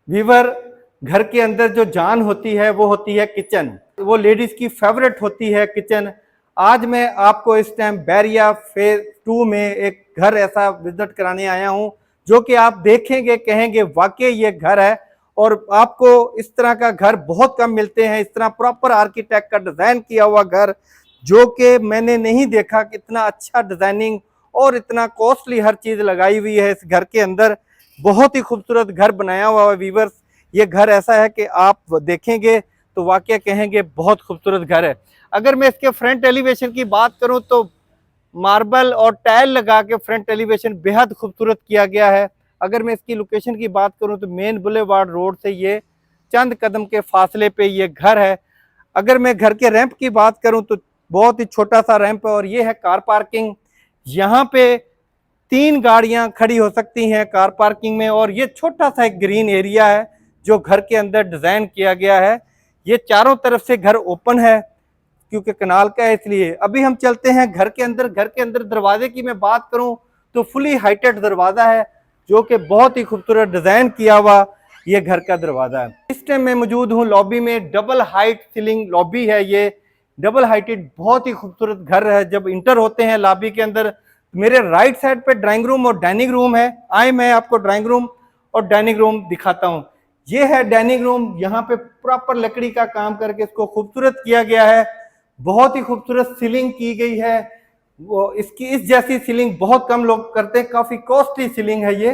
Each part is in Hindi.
वीवर, घर के अंदर जो जान होती है वो होती है किचन। वो लेडीज की फेवरेट होती है किचन। आज मैं आपको इस टाइम बैरिया फेज 2 में एक घर ऐसा विजिट कराने आया हूं जो कि आप देखेंगे कहेंगे वाकई ये घर है। और आपको इस तरह का घर बहुत कम मिलते हैं, इस तरह प्रॉपर आर्किटेक्ट का डिजाइन किया हुआ घर जो कि मैंने नहीं देखा कि इतना अच्छा डिजाइनिंग और इतना कॉस्टली हर चीज लगाई हुई है इस घर के अंदर। बहुत ही खूबसूरत घर बनाया हुआ है वीवर्स। ये घर ऐसा है कि आप देखेंगे तो वाकई कहेंगे बहुत खूबसूरत घर है। अगर मैं इसके फ्रंट एलिवेशन की बात करूं तो मार्बल और टाइल लगा के फ्रंट एलिवेशन बेहद खूबसूरत किया गया है। अगर मैं इसकी लोकेशन की बात करूं तो मेन बुलेवार्ड रोड से ये चंद कदम के फासले पे ये घर है। अगर मैं घर के रैंप की बात करूं तो बहुत ही छोटा सा रैंप है और ये है कार पार्किंग। यहाँ पे 3 गाड़ियां खड़ी हो सकती हैं कार पार्किंग में। और ये छोटा सा एक ग्रीन एरिया है जो घर के अंदर डिजाइन किया गया है। ये चारों तरफ से घर ओपन है क्योंकि कनाल का है, इसलिए। अभी हम चलते हैं घर के अंदर। घर के अंदर दरवाजे की मैं बात करूं तो फुली हाइटेड दरवाजा है जो कि बहुत ही खूबसूरत डिजाइन किया हुआ ये घर का दरवाजा है। इस टाइम मैं मौजूद हूं लॉबी में। डबल हाइट सीलिंग लॉबी है, ये डबल हाइटेड बहुत ही खूबसूरत घर है। जब इंटर होते हैं लॉबी के अंदर, मेरे राइट साइड पे ड्राइंग रूम और डाइनिंग रूम है। आए मैं आपको ड्राइंग रूम और डाइनिंग रूम दिखाता हूँ। ये है डाइनिंग रूम। यहाँ पे प्रॉपर लकड़ी का काम करके इसको खूबसूरत किया गया है। बहुत ही खूबसूरत सीलिंग की गई है। वो इसकी इस जैसी सीलिंग बहुत कम लोग करते हैं, काफी कॉस्टली सीलिंग है ये।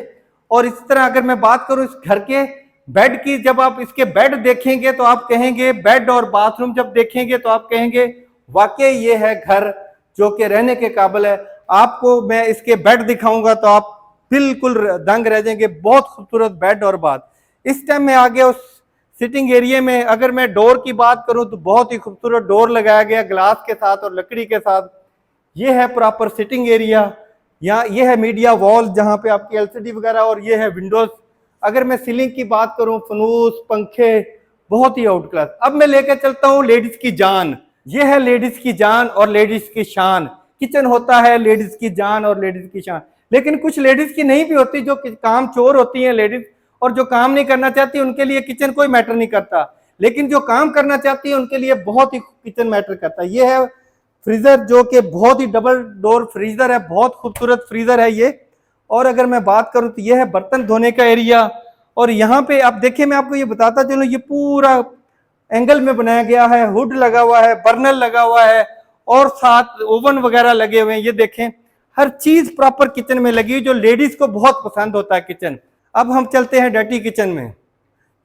और इस तरह अगर मैं बात करूं इस घर के बेड की, जब आप इसके बेड देखेंगे तो आप कहेंगे, बेड और बाथरूम जब देखेंगे तो आप कहेंगे वाकई ये है घर जो कि रहने के काबिल है। आपको मैं इसके बेड दिखाऊंगा तो आप बिल्कुल दंग रह जाएंगे। बहुत खूबसूरत बेड और बात। इस टाइम में आ गया उस सिटिंग एरिया में। अगर मैं डोर की बात करूं तो बहुत ही खूबसूरत डोर लगाया गया ग्लास के साथ और लकड़ी के साथ। ये है प्रॉपर सिटिंग एरिया। यहाँ ये है मीडिया वॉल जहां पे आपकी एलसीडी वगैरह, और ये है विंडोज। अगर मैं सीलिंग की बात करूं, फनूस, पंखे, बहुत ही आउट क्लास। अब मैं लेकर चलता हूं लेडीज की जान। ये है लेडीज की जान और लेडीज की शान। किचन होता है लेडीज की जान और लेडीज की शान, लेकिन कुछ लेडीज की नहीं भी होती, जो काम चोर होती हैं लेडीज और जो काम नहीं करना चाहती, उनके लिए किचन कोई मैटर नहीं करता। लेकिन जो काम करना चाहती है उनके लिए बहुत ही किचन मैटर करता है। ये है फ्रीजर जो कि बहुत ही डबल डोर फ्रीजर है, बहुत खूबसूरत फ्रीजर है ये। और अगर मैं बात करूं तो ये है बर्तन धोने का एरिया। और यहाँ पे आप देखिए, मैं आपको ये बताता चलो, ये पूरा एंगल में बनाया गया है। हुड लगा हुआ है, बर्नर लगा हुआ है और साथ ओवन वगैरह लगे हुए हैं। ये देखें, हर चीज प्रॉपर किचन में लगी जो लेडीज को बहुत पसंद होता है किचन। अब हम चलते हैं डर्टी किचन में।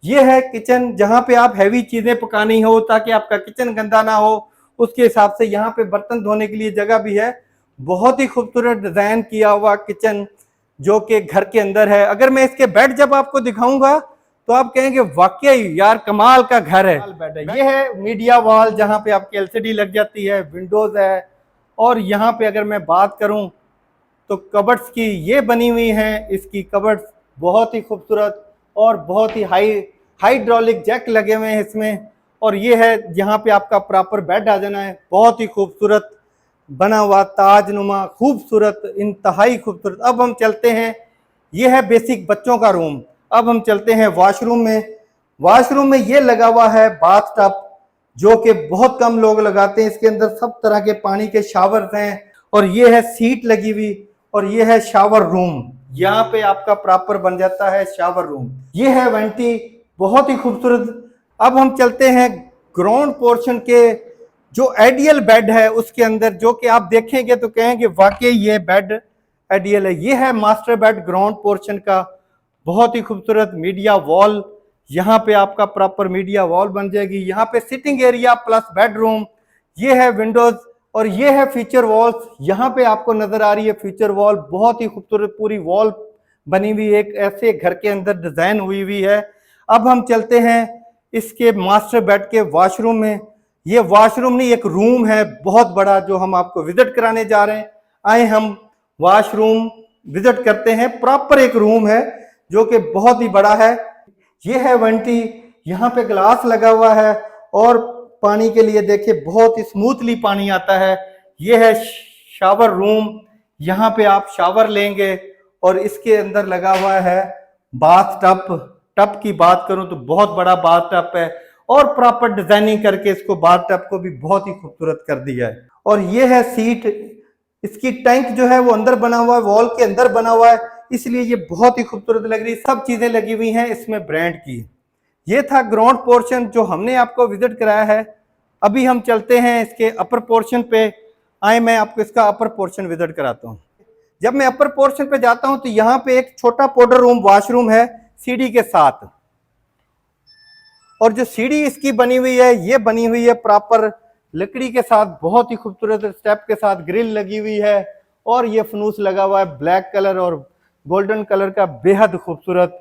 ये है किचन जहां पे आप हैवी चीजें पकानी हो ताकि आपका किचन गंदा ना हो, उसके हिसाब से यहाँ पे बर्तन धोने के लिए जगह भी है। बहुत ही खूबसूरत डिजाइन किया हुआ किचन जो कि घर के अंदर है। अगर मैं इसके बेड जब आपको दिखाऊंगा तो आप कहेंगे वाकई यार कमाल का घर है। बेड है, ये है मीडिया वॉल जहाँ पे आपकी एलसीडी लग जाती है, विंडोज है। और यहाँ पे अगर मैं बात करूं तो कबर्ड्स की ये बनी हुई है, इसकी कबर्ड्स बहुत ही खूबसूरत और बहुत ही हाइड्रोलिक जैक लगे हुए हैं इसमें। और ये है यहाँ पे आपका प्रॉपर बेड आ जाना है। बहुत ही खूबसूरत बना हुआ, ताजनुमा, खूबसूरत, इंतहाई खूबसूरत। अब हम चलते हैं, ये है बेसिक बच्चों का रूम। अब हम चलते हैं वॉशरूम में। वॉशरूम में ये लगा हुआ है बाथ टब जो कि बहुत कम लोग लगाते हैं। इसके अंदर सब तरह के पानी के शावर्स हैं और ये है सीट लगी हुई। और ये है शावर रूम, यहाँ पे आपका प्रॉपर बन जाता है शावर रूम। ये है वेंटी, बहुत ही खूबसूरत। अब हम चलते हैं ग्राउंड पोर्शन के जो आइडियल बेड है उसके अंदर, जो कि आप देखेंगे तो कहेंगे वाकई ये बेड आइडियल है। ये है मास्टर बेड ग्राउंड पोर्शन का, बहुत ही खूबसूरत मीडिया वॉल। यहाँ पे आपका प्रॉपर मीडिया वॉल बन जाएगी। यहाँ पे सिटिंग एरिया प्लस बेडरूम। ये है विंडोज और ये है फीचर वॉल्स। यहाँ पे आपको नजर आ रही है फीचर वॉल, बहुत ही खूबसूरत पूरी वॉल बनी हुई एक ऐसे घर के अंदर डिजाइन हुई है। अब हम चलते हैं इसके मास्टर बेड के वॉशरूम में। ये वॉशरूम नहीं, एक रूम है बहुत बड़ा जो हम आपको विजिट कराने जा रहे हैं। आए हम वॉशरूम विजिट करते हैं। प्रॉपर एक रूम है जो कि बहुत ही बड़ा है। ये है वेंटी, यहाँ पे ग्लास लगा हुआ है और पानी के लिए देखिए बहुत ही स्मूथली पानी आता है। ये है शावर रूम, यहाँ पे आप शावर लेंगे और इसके अंदर लगा हुआ है बाथ टब। टब की बात करूं तो बहुत बड़ा बाथ टब है और प्रॉपर डिजाइनिंग करके इसको बाथ टब को भी बहुत ही खूबसूरत कर दिया है। और ये है सीट, इसकी टैंक जो है वो अंदर बना हुआ है, वॉल के अंदर बना हुआ है, इसलिए ये बहुत ही खूबसूरत लग रही है। सब चीजें लगी हुई हैं इसमें ब्रांड की। ये था ग्राउंड पोर्शन जो हमने आपको विजिट कराया है। अभी हम चलते हैं इसके अपर पोर्शन पे। आए मैं आपको इसका अपर पोर्शन विजिट कराता हूँ। जब मैं अपर पोर्शन पे जाता हूं तो यहाँ पे एक छोटा पाउडर रूम वॉशरूम है सीढ़ी के साथ। और जो सीढ़ी इसकी बनी हुई है ये बनी हुई है प्रॉपर लकड़ी के साथ, बहुत ही खूबसूरत स्टेप के साथ ग्रिल लगी हुई है और ये फनूस लगा हुआ है ब्लैक कलर और गोल्डन कलर का, बेहद खूबसूरत।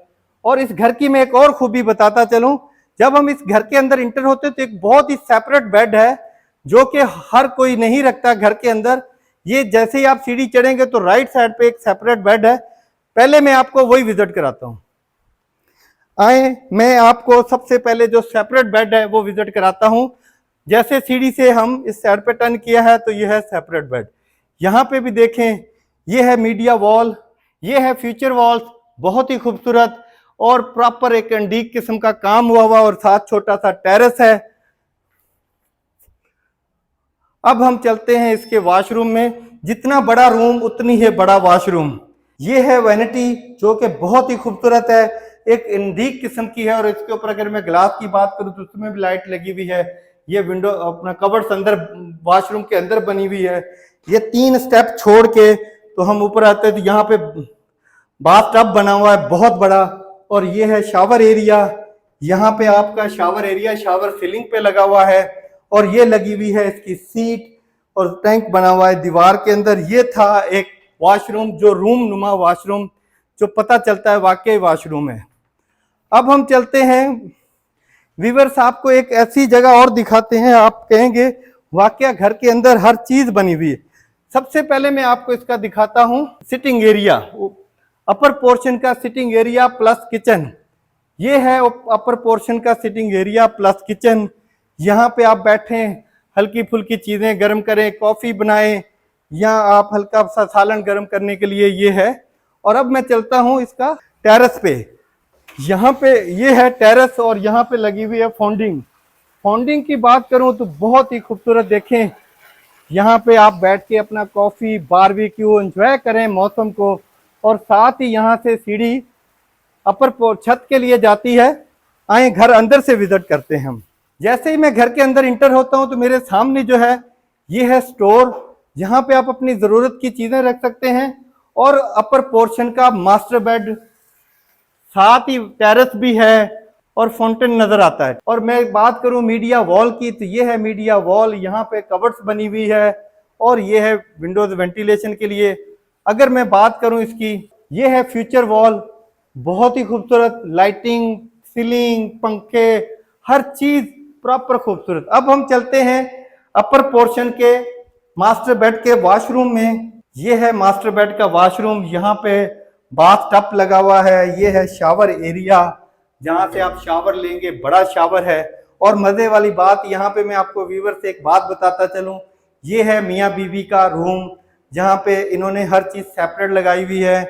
और इस घर की मैं एक और खूबी बताता चलूं, जब हम इस घर के अंदर इंटर होते तो एक बहुत ही सेपरेट बेड है जो कि हर कोई नहीं रखता घर के अंदर। ये जैसे ही आप सीढ़ी चढ़ेंगे तो राइट साइड पे एक सेपरेट बेड है। पहले मैं आपको वही विजिट कराता हूं। आए मैं आपको सबसे पहले जो सेपरेट बेड है वो विजिट कराता हूं। जैसे सीढ़ी से हम इस साइड पे टर्न किया है तो ये है सेपरेट बेड। यहाँ पे भी देखें, ये है मीडिया वॉल, ये है फ्यूचर वॉल्स, बहुत ही खूबसूरत और प्रॉपर एक एंटीक किस्म का काम हुआ और साथ छोटा सा टेरेस है। अब हम चलते हैं इसके वॉशरूम में। जितना बड़ा रूम उतनी है बड़ा वॉशरूम। ये है वैनिटी जो कि बहुत ही खूबसूरत है, एक एंटीक किस्म की है। और इसके ऊपर अगर मैं ग्लास की बात करूं तो उसमें भी लाइट लगी हुई है। ये विंडो अपना कवर्ड्स अंदर वॉशरूम के अंदर बनी हुई है। ये 3 स्टेप छोड़ के तो हम ऊपर आते हैं तो यहाँ पे बाथ टब बना हुआ है बहुत बड़ा। और ये है शावर एरिया। यहाँ पे आपका शावर एरिया शावर सीलिंग पे लगा हुआ है। और ये लगी हुई है इसकी सीट और टैंक बना हुआ है दीवार के अंदर। ये था एक वॉशरूम जो रूम नुमा वॉशरूम, जो पता चलता है वाकई वॉशरूम है। अब हम चलते हैं व्यूअर्स, आपको एक ऐसी जगह और दिखाते हैं, आप कहेंगे वाकई घर के अंदर हर चीज बनी हुई है। सबसे पहले मैं आपको इसका दिखाता हूं सिटिंग एरिया, अपर पोर्शन का सिटिंग एरिया प्लस किचन। ये है अपर पोर्शन का सिटिंग एरिया प्लस किचन। यहाँ पे आप बैठें, हल्की फुल्की चीजें गर्म करें, कॉफी बनाएं या आप हल्का सा सालन गर्म करने के लिए ये है। और अब मैं चलता हूं इसका टेरेस पे। यहाँ पे ये है टेरेस और यहाँ पे लगी हुई है फाउंडिंग। फाउंडिंग की बात करूं तो बहुत ही खूबसूरत, देखें यहाँ पे आप बैठ के अपना कॉफी बारबेक्यू एंजॉय करें मौसम को। और साथ ही यहाँ से सीढ़ी अपर छत के लिए जाती है। आए घर अंदर से विजिट करते हैं हम। जैसे ही मैं घर के अंदर इंटर होता हूं तो मेरे सामने जो है ये है स्टोर, जहां पे आप अपनी जरूरत की चीजें रख सकते हैं। और अपर पोर्शन का मास्टर बेड, साथ ही टेरेस भी है और फाउंटेन नजर आता है। और मैं बात करूं मीडिया वॉल की तो ये है मीडिया वॉल, यहाँ पे कवर्ड्स बनी हुई है और ये है विंडोज वेंटिलेशन के लिए। अगर मैं बात करूं इसकी, ये है फ्यूचर वॉल, बहुत ही खूबसूरत, लाइटिंग, सीलिंग, पंखे, हर चीज प्रॉपर खूबसूरत। अब हम चलते हैं अपर पोर्शन के मास्टर बेड के वॉशरूम में। ये है मास्टर बेड का वॉशरूम, यहाँ पे बाथ टब लगा हुआ है। ये है शावर एरिया जहां से आप शावर लेंगे, बड़ा शावर है। और मजे वाली बात यहाँ पे मैं आपको व्यूअर से एक बात बताता चलूं, ये है मियाँ बीवी का रूम जहाँ पे इन्होंने हर चीज सेपरेट लगाई हुई है।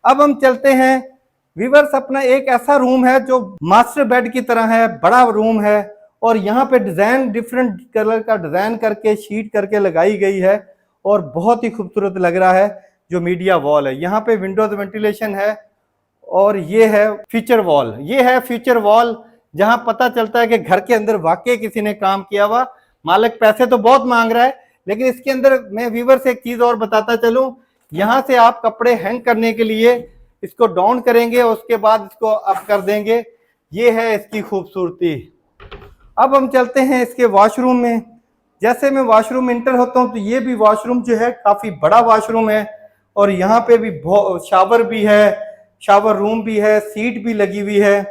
अब हम चलते हैं व्यूअर्स, अपना एक ऐसा रूम है जो मास्टर बेड की तरह है, बड़ा रूम है। और यहाँ पे डिजाइन डिफरेंट कलर का डिजाइन करके शीट करके लगाई गई है और बहुत ही खूबसूरत लग रहा है। जो मीडिया वॉल है, यहाँ पे विंडोज वेंटिलेशन है। और ये है फीचर वॉल, ये है फीचर वॉल जहां पता चलता है कि घर के अंदर वाकई किसी ने काम किया हुआ। मालिक पैसे तो बहुत मांग रहा है, लेकिन इसके अंदर मैं व्यूअर से एक चीज और बताता चलूं, यहां से आप कपड़े हैंग करने के लिए इसको डाउन करेंगे और उसके बाद इसको अप कर देंगे। ये है इसकी खूबसूरती। अब हम चलते हैं इसके वॉशरूम में। जैसे मैं वॉशरूम इंटर होता हूं तो ये भी वॉशरूम जो है काफी बड़ा वॉशरूम है और यहाँ पे भी शावर भी है, शावर रूम भी है, सीट भी लगी हुई है।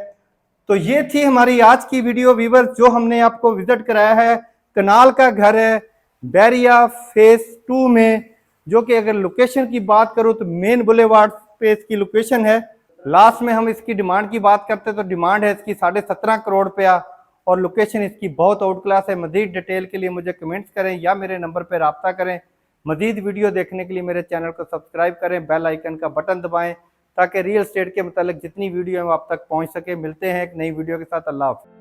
तो ये थी हमारी आज की वीडियो व्यूअर, जो हमने आपको विजिट कराया है। कनाल का घर है बैरिया फेज 2 में, जो कि अगर लोकेशन की बात करूं तो मेन बुलेवार्ड पे इसकी लोकेशन है। लास्ट में हम इसकी डिमांड की बात करते हैं तो डिमांड है इसकी 17.5 करोड़ रुपया और लोकेशन इसकी बहुत आउट क्लास है। मजीद डिटेल के लिए मुझे कमेंट्स करें या मेरे नंबर पर रब्ता करें। मजीद वीडियो देखने के लिए मेरे चैनल को सब्सक्राइब करें, बेल आइकन का बटन दबाएं ताकि रियल एस्टेट के मतलब जितनी वीडियो है वो आप तक पहुंच सके। मिलते हैं एक नई वीडियो के साथ। अल्लाह हाफ़िज़।